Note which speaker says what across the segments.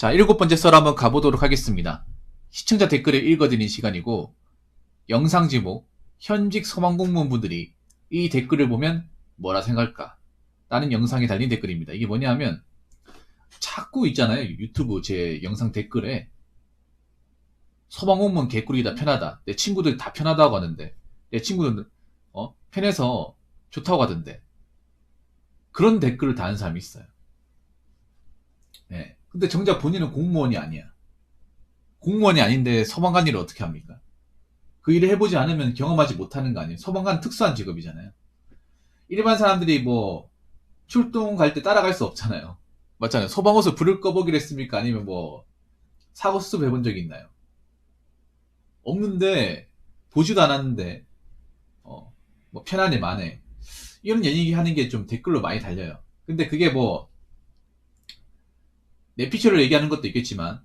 Speaker 1: 자, 7번째 썰 한번 가보도록 하겠습니다. 시청자 댓글을 읽어드리는 시간이고, 영상 제목, 현직 소방공무원분들이 이 댓글을 보면 뭐라 생각할까? 라는 영상에 달린 댓글입니다. 이게 뭐냐 하면, 자꾸 있잖아요. 유튜브 제 영상 댓글에 소방공무원 개꿀이다, 편하다. 내 친구들 다 편하다고 하는데, 내 친구들, 편해서 좋다고 하던데. 그런 댓글을 다는 사람이 있어요. 네. 근데 정작 본인은 공무원이 아니야. 공무원이 아닌데 소방관 일을 어떻게 합니까? 그 일을 해보지 않으면 경험하지 못하는 거 아니에요? 소방관 특수한 직업이잖아요. 일반 사람들이 뭐 출동 갈 때 따라갈 수 없잖아요. 맞잖아요. 소방호수 불을 꺼보기로 했습니까? 아니면 뭐 사고 수습 해본 적이 있나요? 없는데 보지도 않았는데 뭐 편하네 마네 이런 얘기하는 게 좀 댓글로 많이 달려요. 근데 그게 뭐 내 피처를 얘기하는 것도 있겠지만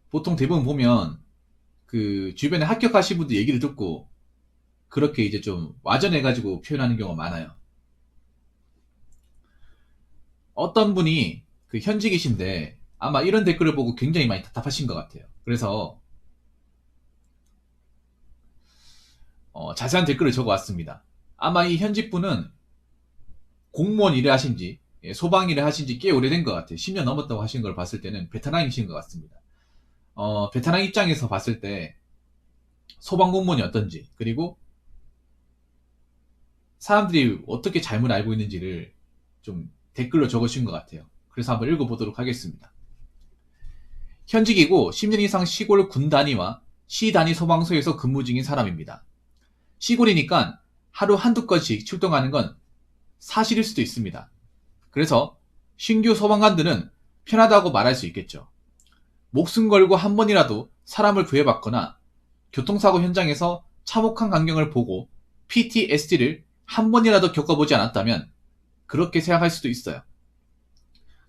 Speaker 1: 보통 대부분 보면 그 주변에 합격하신 분들 얘기를 듣고 그렇게 이제 좀 와전해가지고 표현하는 경우가 많아요. 어떤 분이 그 현직이신데 아마 이런 댓글을 보고 굉장히 많이 답답하신 것 같아요. 그래서 자세한 댓글을 적어왔습니다. 아마 이 현직분은 공무원 일을 하신지 소방 일을 하신지 꽤 오래된 것 같아요. 10년 넘었다고 하신 걸 봤을 때는 베테랑이신 것 같습니다. 베테랑 입장에서 봤을 때 소방 공무원이 어떤지, 그리고 사람들이 어떻게 잘못 알고 있는지를 좀 댓글로 적으신 것 같아요. 그래서 한번 읽어보도록 하겠습니다. 현직이고 10년 이상 시골 군 단위와 시 단위 소방서에서 근무 중인 사람입니다. 시골이니까 하루 한두 건씩 출동하는 건 사실일 수도 있습니다. 그래서 신규 소방관들은 편하다고 말할 수 있겠죠. 목숨 걸고 한 번이라도 사람을 구해봤거나 교통사고 현장에서 참혹한 광경을 보고 PTSD를 한 번이라도 겪어보지 않았다면 그렇게 생각할 수도 있어요.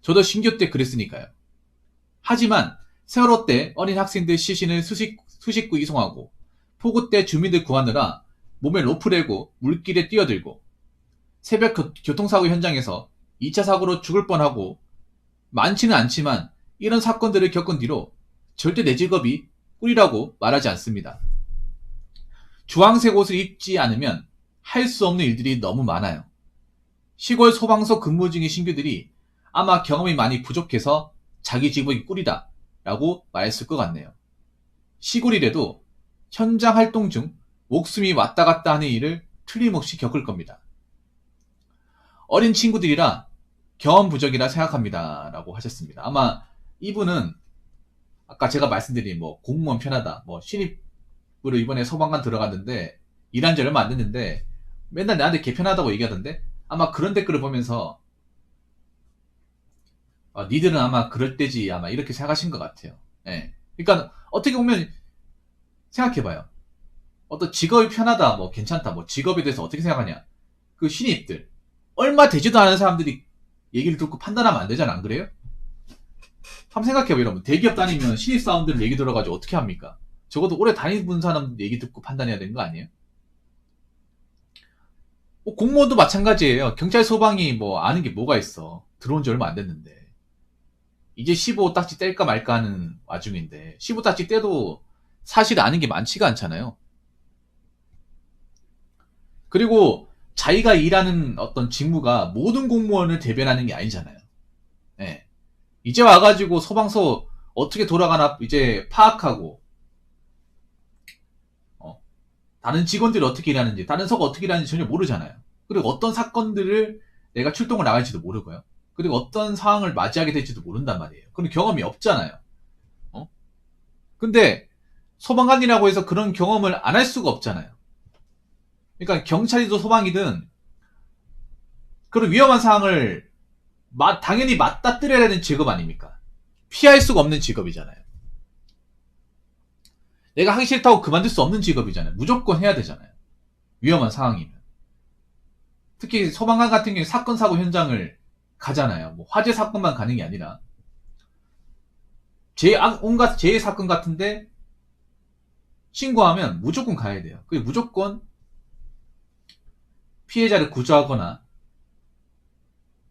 Speaker 1: 저도 신규 때 그랬으니까요. 하지만 세월호 때 어린 학생들 시신을 수식구 이송하고 폭우 때 주민들 구하느라 몸에 로프 레고 물길에 뛰어들고 새벽 교통사고 현장에서 2차 사고로 죽을 뻔하고 많지는 않지만 이런 사건들을 겪은 뒤로 절대 내 직업이 꿀이라고 말하지 않습니다. 주황색 옷을 입지 않으면 할 수 없는 일들이 너무 많아요. 시골 소방서 근무 중인 신규들이 아마 경험이 많이 부족해서 자기 직업이 꿀이다 라고 말했을 것 같네요. 시골이라도 현장 활동 중 목숨이 왔다 갔다 하는 일을 틀림없이 겪을 겁니다. 어린 친구들이라 경험 부족이라 생각합니다 라고 하셨습니다. 아마 이분은 아까 제가 말씀드린 뭐 공무원 편하다, 뭐 신입으로 이번에 소방관 들어갔는데 일한 지 얼마 안 됐는데 맨날 나한테 개 편하다고 얘기하던데 아마 그런 댓글을 보면서 니들은 아마 그럴 때지 아마 이렇게 생각하신 것 같아요. 예. 그러니까 어떻게 보면 생각해봐요. 어떤 직업이 편하다, 뭐 괜찮다, 뭐 직업에 대해서 어떻게 생각하냐. 그 신입들 얼마 되지도 않은 사람들이 얘기를 듣고 판단하면 안 되잖아, 안 그래요? 한번 생각해봐요, 여러분. 대기업 다니면 신입사원들 얘기 들어가지고 어떻게 합니까? 적어도 오래 다니는 사람 얘기 듣고 판단해야 되는 거 아니에요? 공무원도 마찬가지예요. 경찰 소방이 뭐 아는 게 뭐가 있어. 들어온 지 얼마 안 됐는데. 이제 15딱지 뗄까 말까 하는 와중인데 15딱지 떼도 사실 아는 게 많지가 않잖아요. 그리고 자기가 일하는 어떤 직무가 모든 공무원을 대변하는 게 아니잖아요. 네. 이제 와가지고 소방서 어떻게 돌아가나 이제 파악하고 다른 직원들이 어떻게 일하는지 다른 서가 어떻게 일하는지 전혀 모르잖아요. 그리고 어떤 사건들을 내가 출동을 나갈지도 모르고요. 그리고 어떤 상황을 맞이하게 될지도 모른단 말이에요. 그런 경험이 없잖아요. 근데 소방관이라고 해서 그런 경험을 안 할 수가 없잖아요. 그러니까 경찰이든 소방이든 그런 위험한 상황을 당연히 맞닥뜨려야 되는 직업 아닙니까? 피할 수가 없는 직업이잖아요. 내가 하기 싫다고 그만둘 수 없는 직업이잖아요. 무조건 해야 되잖아요. 위험한 상황이면. 특히 소방관 같은 경우에 사건 사고 현장을 가잖아요. 뭐 화재 사건만 가는 게 아니라 온갖 재해 사건 같은데 신고하면 무조건 가야 돼요. 그게 무조건 피해자를 구조하거나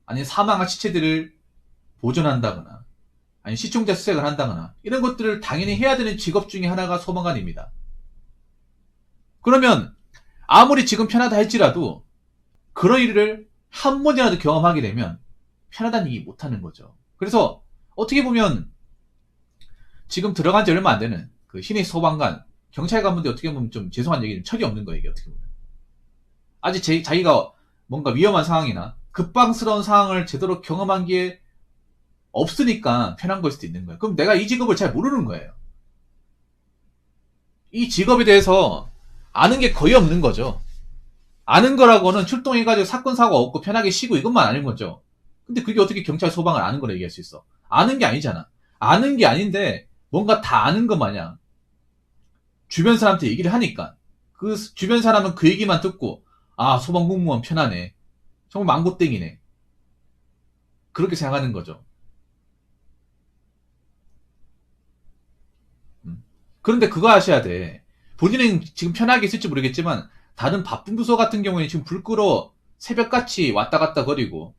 Speaker 1: 아니면 사망한 시체들을 보존한다거나 아니 시청자 수색을 한다거나 이런 것들을 당연히 해야 되는 직업 중에 하나가 소방관입니다. 그러면 아무리 지금 편하다 할지라도 그런 일을 한 번이라도 경험하게 되면 편하다는 얘기 못하는 거죠. 그래서 어떻게 보면 지금 들어간 지 얼마 안 되는 그 신입 소방관, 경찰관분들 어떻게 보면 좀 죄송한 얘기는 철이 없는 거예요. 이게 어떻게 보면 아직 자기가 뭔가 위험한 상황이나 급박스러운 상황을 제대로 경험한 게 없으니까 편한 걸 수도 있는 거예요. 그럼 내가 이 직업을 잘 모르는 거예요. 이 직업에 대해서 아는 게 거의 없는 거죠. 아는 거라고는 출동해가지고 사건 사고 없고 편하게 쉬고 이것만 아는 거죠. 근데 그게 어떻게 경찰 소방을 아는 거라 얘기할 수 있어? 아는 게 아니잖아. 아는 게 아닌데 뭔가 다 아는 것 마냥 주변 사람한테 얘기를 하니까 그 주변 사람은 그 얘기만 듣고 아 소방 공무원 편하네. 정말 망고땡이네. 그렇게 생각하는 거죠. 그런데 그거 아셔야 돼. 본인은 지금 편하게 있을지 모르겠지만 다른 바쁜 부서 같은 경우에 지금 불 끄러 새벽같이 왔다 갔다 거리고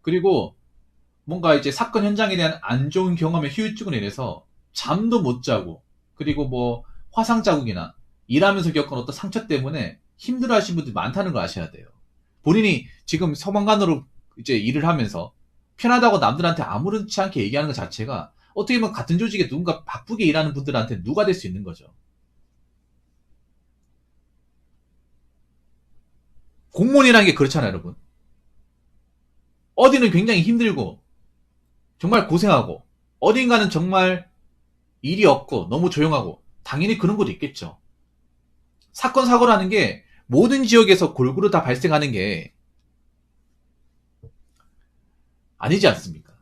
Speaker 1: 그리고 뭔가 이제 사건 현장에 대한 안 좋은 경험의 후유증으로 인해서 잠도 못 자고 그리고 뭐 화상 자국이나 일하면서 겪은 어떤 상처 때문에 힘들어 하시는 분들이 많다는 걸 아셔야 돼요. 본인이 지금 소방관으로 이제 일을 하면서 편하다고 남들한테 아무렇지 않게 얘기하는 것 자체가 어떻게 보면 같은 조직에 누군가 바쁘게 일하는 분들한테 누가 될 수 있는 거죠. 공무원이라는 게 그렇잖아요, 여러분. 어디는 굉장히 힘들고 정말 고생하고 어딘가는 정말 일이 없고 너무 조용하고 당연히 그런 것도 있겠죠. 사건 사고라는 게 모든 지역에서 골고루 다 발생하는 게 아니지 않습니까?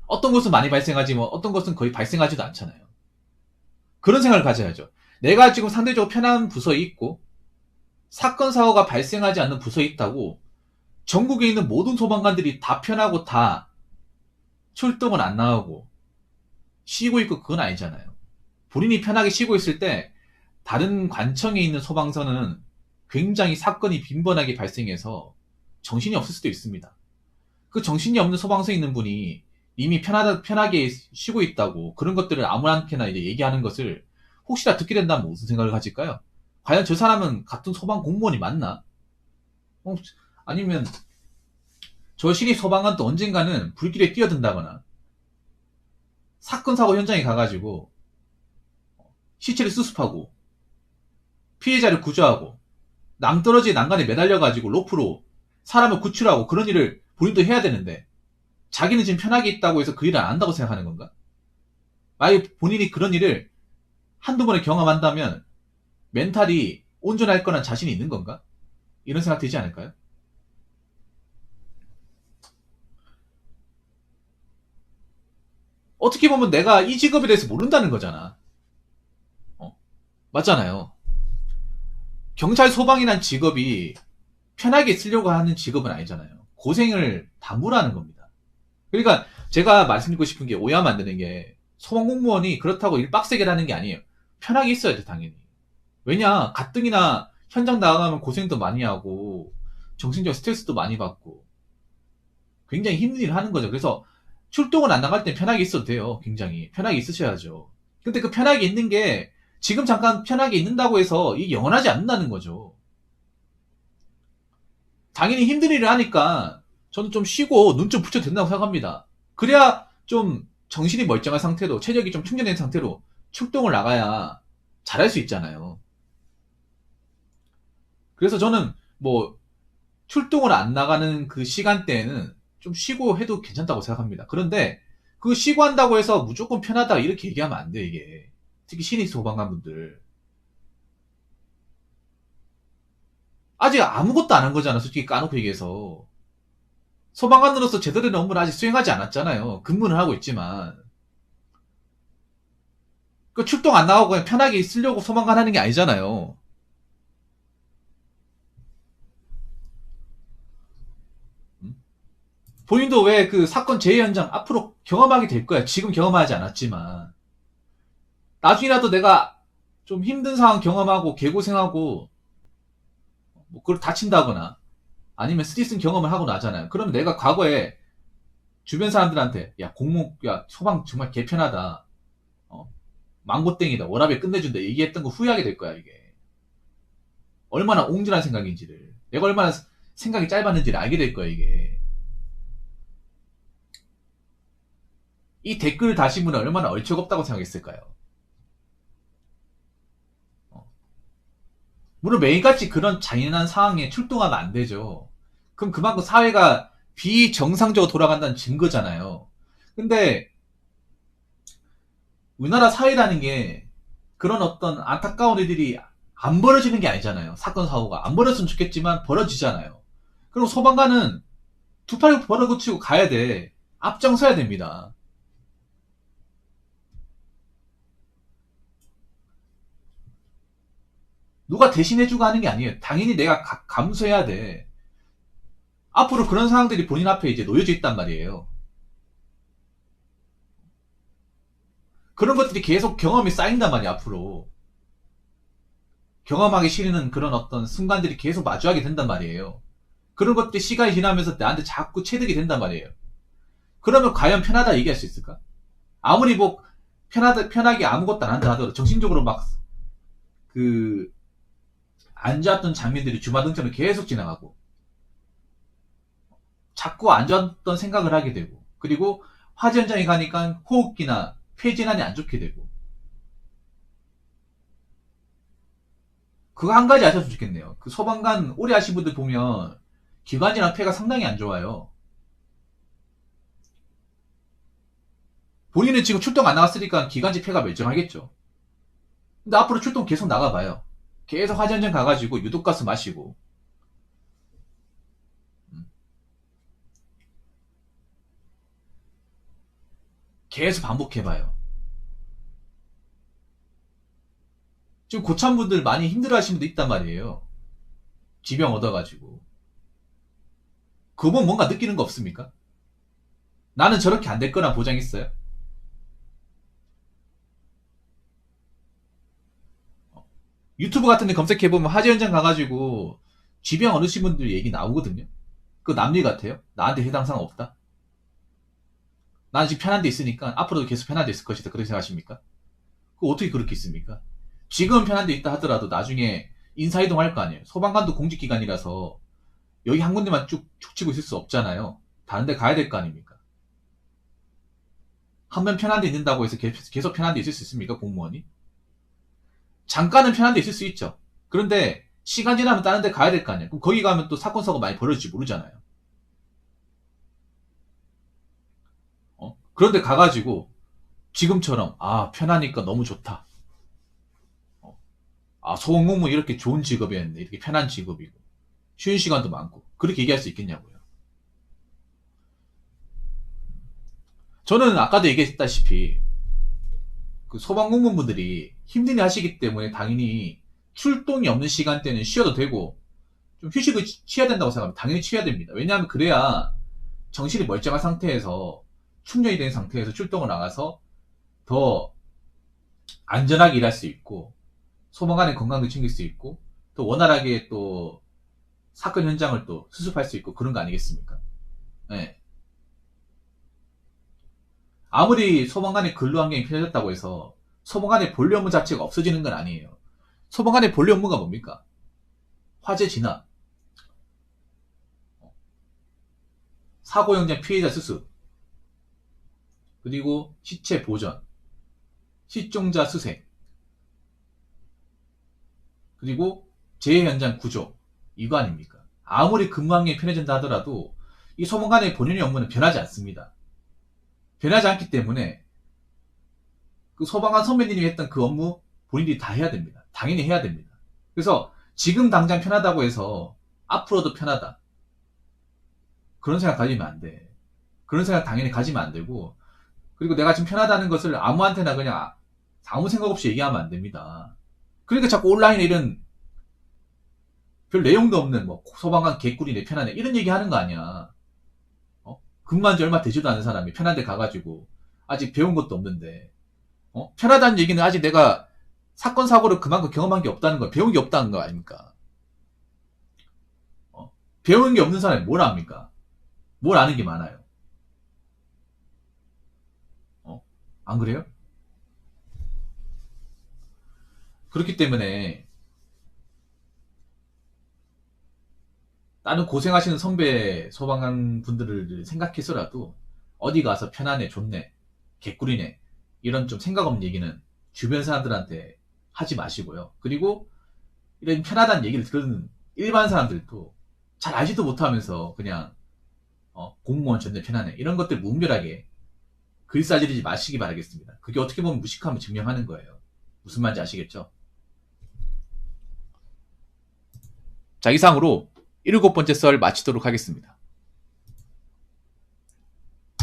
Speaker 1: 어떤 것은 많이 발생하지 뭐 어떤 것은 거의 발생하지도 않잖아요. 그런 생각을 가져야죠. 내가 지금 상대적으로 편한 부서에 있고 사건 사고가 발생하지 않는 부서에 있다고 전국에 있는 모든 소방관들이 다 편하고 다 출동을 안 나오고 쉬고 있고 그건 아니잖아요. 본인이 편하게 쉬고 있을 때 다른 관청에 있는 소방서는 굉장히 사건이 빈번하게 발생해서 정신이 없을 수도 있습니다. 그 정신이 없는 소방서에 있는 분이 이미 편하게 쉬고 있다고 그런 것들을 아무렇게나 이제 얘기하는 것을 혹시나 듣게 된다면 무슨 생각을 가질까요? 과연 저 사람은 같은 소방 공무원이 맞나? 아니면 저 신입 소방관도 언젠가는 불길에 뛰어든다거나 사건 사고 현장에 가가지고 시체를 수습하고 피해자를 구조하고 낭떠러지 난간에 매달려가지고 로프로 사람을 구출하고 그런 일을 본인도 해야 되는데 자기는 지금 편하게 있다고 해서 그 일을 안 한다고 생각하는 건가? 만약에 본인이 그런 일을 한두 번에 경험한다면 멘탈이 온전할 거란 자신이 있는 건가? 이런 생각 들지 않을까요? 어떻게 보면 내가 이 직업에 대해서 모른다는 거잖아. 맞잖아요. 경찰 소방이란 직업이 편하게 쓰려고 하는 직업은 아니잖아요. 고생을 담보라는 겁니다. 그러니까 제가 말씀드리고 싶은 게 오해하면 안 되는 게 소방 공무원이 그렇다고 일 빡세게 하는 게 아니에요. 편하게 있어야 돼 당연히. 왜냐 가뜩이나 현장 나가면 고생도 많이 하고 정신적 스트레스도 많이 받고 굉장히 힘든 일을 하는 거죠. 그래서 출동을 안 나갈 땐 편하게 있어도 돼요. 굉장히 편하게 있으셔야죠. 근데 그 편하게 있는 게 지금 잠깐 편하게 있는다고 해서 이게 영원하지 않는다는 거죠. 당연히 힘든 일을 하니까 저는 좀 쉬고 눈 좀 붙여도 된다고 생각합니다. 그래야 좀 정신이 멀쩡한 상태로 체력이 좀 충전된 상태로 출동을 나가야 잘할 수 있잖아요. 그래서 저는 뭐 출동을 안 나가는 그 시간대에는 좀 쉬고 해도 괜찮다고 생각합니다. 그런데 그 쉬고 한다고 해서 무조건 편하다 이렇게 얘기하면 안 돼 이게. 특히 신입 소방관분들 아직 아무것도 안 한 거잖아. 솔직히 까놓고 얘기해서 소방관으로서 제대로 된 업무를 아직 수행하지 않았잖아요. 근무는 하고 있지만 그 출동 안 나가고 그냥 편하게 있으려고 소방관 하는 게 아니잖아요. 본인도 왜 그 사건 재해 현장 앞으로 경험하게 될 거야. 지금 경험하지 않았지만 나중이라도 내가 좀 힘든 상황 경험하고 개고생하고 뭐 그걸 다친다거나 아니면 스트레스 경험을 하고 나잖아요. 그러면 내가 과거에 주변 사람들한테 야 공무 야 소방 정말 개편하다. 망고땡이다. 워라밸 끝내준다. 얘기했던 거 후회하게 될 거야 이게. 얼마나 옹졸한 생각인지를. 내가 얼마나 생각이 짧았는지를 알게 될 거야 이게. 이 댓글을 다신 분은 얼마나 얼척없다고 생각했을까요? 물론 매일같이 그런 잔인한 상황에 출동하면 안 되죠. 그럼 그만큼 사회가 비정상적으로 돌아간다는 증거잖아요. 근데 우리나라 사회라는 게 그런 어떤 안타까운 일들이 안 벌어지는 게 아니잖아요. 사건 사고가 안 벌어졌으면 좋겠지만 벌어지잖아요. 그럼 소방관은 두 팔 벌어붙이고 가야 돼. 앞장서야 됩니다. 누가 대신해주고 하는 게 아니에요. 당연히 내가 감수해야 돼. 앞으로 그런 상황들이 본인 앞에 이제 놓여져 있단 말이에요. 그런 것들이 계속 경험이 쌓인단 말이야, 앞으로. 경험하기 싫은 그런 어떤 순간들이 계속 마주하게 된단 말이에요. 그런 것들이 시간이 지나면서 나한테 자꾸 체득이 된단 말이에요. 그러면 과연 편하다 얘기할 수 있을까? 아무리 뭐, 편하게 아무것도 안 한다 하더라도 정신적으로 막, 그, 안 좋았던 장면들이 주마등처럼 계속 지나가고, 자꾸 안 좋았던 생각을 하게 되고, 그리고 화재 현장에 가니까 호흡기나 폐진환이 안 좋게 되고, 그거 한 가지 아셨으면 좋겠네요. 그 소방관 오래 하신 분들 보면 기관지나 폐가 상당히 안 좋아요. 본인은 지금 출동 안 나갔으니까 기관지 폐가 멀쩡하겠죠. 근데 앞으로 출동 계속 나가봐요. 계속 화재 현장 가가지고 유독가스 마시고, 계속 반복해봐요. 지금 고참분들 많이 힘들어하시는 분도 있단 말이에요. 지병 얻어가지고. 그분 뭔가 느끼는 거 없습니까? 나는 저렇게 안 될 거란 보장 있어요? 유튜브 같은 데 검색해보면 화재 현장 가가지고 지병 얻으신 분들 얘기 나오거든요. 그거 남일 같아요? 나한테 해당 사항 없다? 나는 지금 편한 데 있으니까 앞으로도 계속 편한 데 있을 것이다. 그렇게 생각하십니까? 그거 어떻게 그렇게 있습니까? 지금은 편한 데 있다 하더라도 나중에 인사이동 할 거 아니에요. 소방관도 공직기관이라서 여기 한 군데만 쭉 치고 있을 수 없잖아요. 다른 데 가야 될 거 아닙니까? 한 번 편한 데 있는다고 해서 계속 편한 데 있을 수 있습니까? 공무원이? 잠깐은 편한 데 있을 수 있죠. 그런데 시간 지나면 다른 데 가야 될 거 아니에요. 그럼 거기 가면 또 사건 사고 많이 벌어질지 모르잖아요. 그런데 가가지고 지금처럼 편하니까 너무 좋다. 소방공무원 이렇게 좋은 직업이었는데 이렇게 편한 직업이고 쉬는 시간도 많고 그렇게 얘기할 수 있겠냐고요. 저는 아까도 얘기했다시피 그 소방공무원분들이 힘든 일 하시기 때문에 당연히 출동이 없는 시간대는 쉬어도 되고 좀 휴식을 취해야 된다고 생각합니다. 당연히 취해야 됩니다. 왜냐하면 그래야 정신이 멀쩡한 상태에서 충전이 된 상태에서 출동을 나가서 더 안전하게 일할 수 있고 소방관의 건강도 챙길 수 있고 또 원활하게 또 사건 현장을 또 수습할 수 있고 그런 거 아니겠습니까? 네. 아무리 소방관의 근로 환경이 편해졌다고 해서 소방관의 본래 업무 자체가 없어지는 건 아니에요. 소방관의 본래 업무가 뭡니까? 화재 진압, 사고 현장 피해자 수습, 그리고 시체 보전, 실종자 수색, 그리고 재해 현장 구조 이거 아닙니까? 아무리 근무 환경이 편해진다 하더라도 이 소방관의 본연의 업무는 변하지 않습니다. 변하지 않기 때문에 그 소방관 선배님이 했던 그 업무 본인들이 다 해야 됩니다. 당연히 해야 됩니다. 그래서 지금 당장 편하다고 해서 앞으로도 편하다. 그런 생각 가지면 안 돼. 그런 생각 당연히 가지면 안 되고 그리고 내가 지금 편하다는 것을 아무한테나 그냥 아무 생각 없이 얘기하면 안 됩니다. 그러니까 자꾸 온라인에 이런 별 내용도 없는 뭐 소방관 개꿀이네 편하네 이런 얘기 하는 거 아니야. 근무한 지 얼마 되지도 않은 사람이 편한 데 가가지고 아직 배운 것도 없는데 편하다는 얘기는 아직 내가 사건 사고를 그만큼 경험한 게 없다는 거 배운 게 없다는 거 아닙니까? 배우는 게 없는 사람이 뭘 압니까? 뭘 아는 게 많아요. 안 그래요? 그렇기 때문에 다른 고생하시는 선배 소방관 분들을 생각해서라도 어디 가서 편하네, 좋네, 개꿀이네 이런 좀 생각 없는 얘기는 주변 사람들한테 하지 마시고요. 그리고 이런 편하다는 얘기를 들은 일반 사람들도 잘 알지도 못하면서 그냥 공무원 존나 편하네 이런 것들 무분별하게 글싸지르지 마시기 바라겠습니다. 그게 어떻게 보면 무식함을 증명하는 거예요. 무슨 말인지 아시겠죠? 자, 이상으로 7번째 썰 마치도록 하겠습니다.